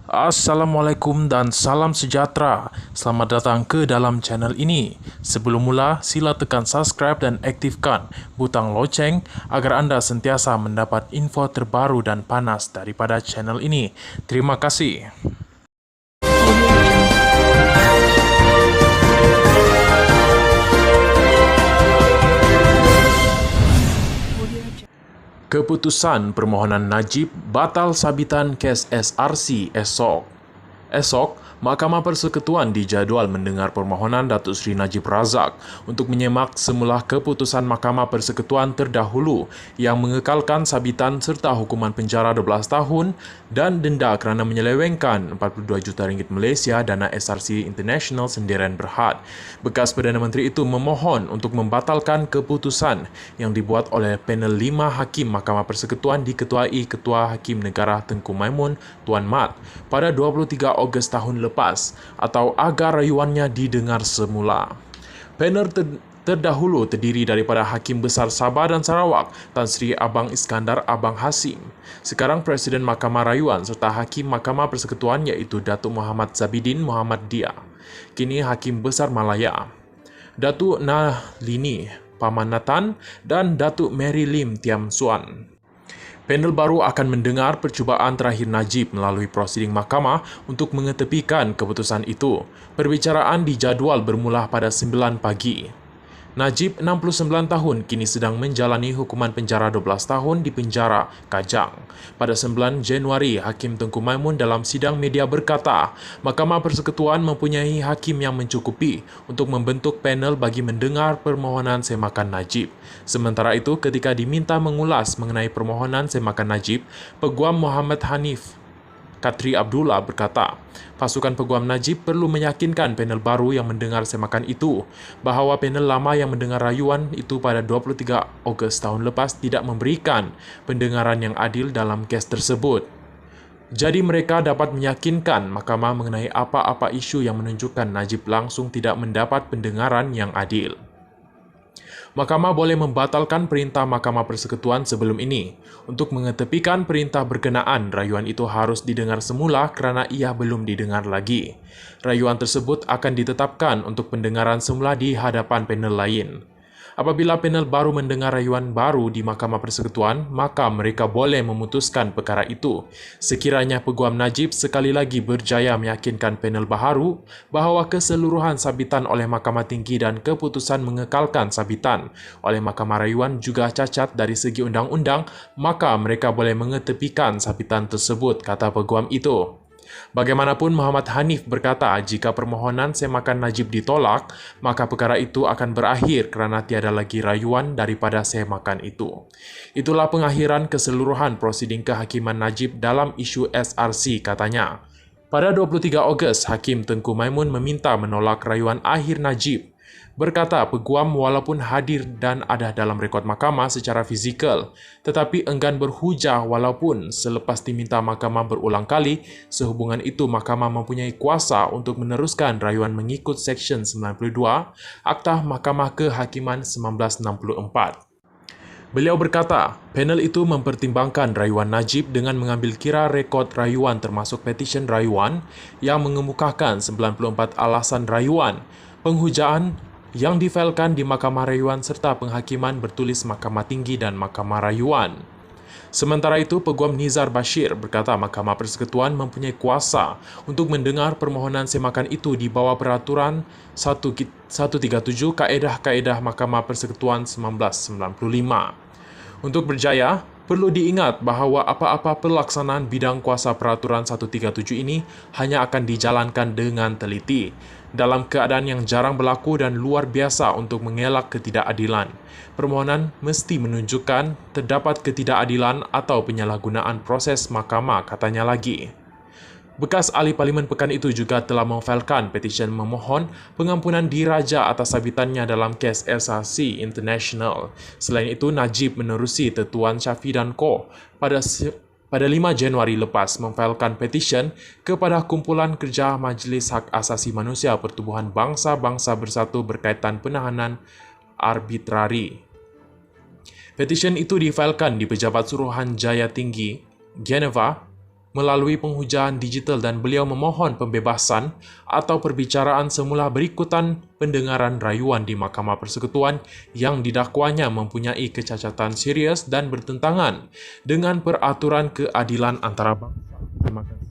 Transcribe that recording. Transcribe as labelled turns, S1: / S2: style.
S1: Assalamualaikum dan salam sejahtera. Selamat datang ke dalam channel ini. Sebelum mula, sila tekan subscribe dan aktifkan butang loceng agar anda sentiasa mendapat info terbaru dan panas daripada channel ini. Terima kasih. Keputusan permohonan Najib batal sabitan kes SRC esok. Esok, Mahkamah Persekutuan dijadual mendengar permohonan Datuk Seri Najib Razak untuk menyemak semula keputusan Mahkamah Persekutuan terdahulu yang mengekalkan sabitan serta hukuman penjara 12 tahun dan denda kerana menyelewengkan RM42 juta Malaysia dana SRC International Sendirian Berhad. Bekas Perdana Menteri itu memohon untuk membatalkan keputusan yang dibuat oleh panel 5 Hakim Mahkamah Persekutuan diketuai Ketua Hakim Negara Tengku Maimun, Tuan Mat, pada 23 Ogos tahun lepas atau agar rayuannya didengar semula. Panel terdahulu terdiri daripada Hakim Besar Sabah dan Sarawak, Tan Sri Abang Iskandar Abang Hasim. Sekarang Presiden Mahkamah Rayuan serta Hakim Mahkamah Persekutuan iaitu Datuk Muhammad Zabidin Muhammad Dia. Kini Hakim Besar Malaya, Datuk Nalini Pamanatan dan Datuk Mary Lim Tiam Suan. Panel baru akan mendengar percubaan terakhir Najib melalui prosiding mahkamah untuk mengetepikan keputusan itu. Perbicaraan dijadual bermula pada 9 pagi. Najib, 69 tahun, kini sedang menjalani hukuman penjara 12 tahun di penjara Kajang. Pada 9 Januari, Hakim Tengku Maimun dalam sidang media berkata, Mahkamah Persekutuan mempunyai hakim yang mencukupi untuk membentuk panel bagi mendengar permohonan semakan Najib. Sementara itu, ketika diminta mengulas mengenai permohonan semakan Najib, Peguam Muhammad Hanif Katri Abdullah berkata, pasukan Peguam Najib perlu meyakinkan panel baru yang mendengar semakan itu bahawa panel lama yang mendengar rayuan itu pada 23 Ogos tahun lepas tidak memberikan pendengaran yang adil dalam kes tersebut. Jadi mereka dapat meyakinkan mahkamah mengenai apa-apa isu yang menunjukkan Najib langsung tidak mendapat pendengaran yang adil. Mahkamah boleh membatalkan perintah Mahkamah Persekutuan sebelum ini. Untuk mengetepikan perintah berkenaan, rayuan itu harus didengar semula kerana ia belum didengar lagi. Rayuan tersebut akan ditetapkan untuk pendengaran semula di hadapan panel lain. Apabila panel baru mendengar rayuan baru di Mahkamah Persekutuan, maka mereka boleh memutuskan perkara itu. Sekiranya Peguam Najib sekali lagi berjaya meyakinkan panel baharu bahawa keseluruhan sabitan oleh Mahkamah Tinggi dan keputusan mengekalkan sabitan oleh Mahkamah Rayuan juga cacat dari segi undang-undang, maka mereka boleh mengetepikan sabitan tersebut, kata Peguam itu. Bagaimanapun, Muhammad Hanif berkata jika permohonan semakan Najib ditolak, maka perkara itu akan berakhir kerana tiada lagi rayuan daripada semakan itu. Itulah pengakhiran keseluruhan prosiding kehakiman Najib dalam isu SRC, katanya. Pada 23 Ogos, Hakim Tengku Maimun meminta menolak rayuan akhir Najib. Berkata Peguam walaupun hadir dan ada dalam rekod mahkamah secara fizikal, tetapi enggan berhujah walaupun selepas diminta mahkamah berulang kali, sehubungan itu mahkamah mempunyai kuasa untuk meneruskan rayuan mengikut Seksyen 92 Aktah Mahkamah Kehakiman 1964. Beliau berkata, panel itu mempertimbangkan rayuan Najib dengan mengambil kira rekod rayuan termasuk petisyen rayuan yang mengemukakan 94 alasan rayuan, penghujaan yang difailkan di Mahkamah Rayuan serta penghakiman bertulis Mahkamah Tinggi dan Mahkamah Rayuan. Sementara itu, Peguam Nizar Bashir berkata Mahkamah Persekutuan mempunyai kuasa untuk mendengar permohonan semakan itu di bawah Peraturan 137 Kaedah-Kaedah Mahkamah Persekutuan 1995. Untuk berjaya, perlu diingat bahawa apa-apa pelaksanaan bidang kuasa Peraturan 137 ini hanya akan dijalankan dengan teliti, dalam keadaan yang jarang berlaku dan luar biasa untuk mengelak ketidakadilan. Permohonan mesti menunjukkan terdapat ketidakadilan atau penyalahgunaan proses mahkamah, katanya lagi. Bekas ahli Parlimen Pekan itu juga telah memfailkan petisyen memohon pengampunan diraja atas sabitannya dalam kes SRC International. Selain itu, Najib menerusi Tetuan Syafi dan Ko pada 5 Januari lepas memfailkan petisyen kepada Kumpulan Kerja Majlis Hak Asasi Manusia Pertubuhan Bangsa-Bangsa Bersatu berkaitan penahanan arbitrari. Petisyen itu difailkan di Pejabat Suruhanjaya Tinggi, Geneva, melalui penghujaan digital dan beliau memohon pembebasan atau perbicaraan semula berikutan pendengaran rayuan di Mahkamah Persekutuan yang didakwanya mempunyai kecacatan serius dan bertentangan dengan peraturan keadilan antarabangsa. Terima kasih.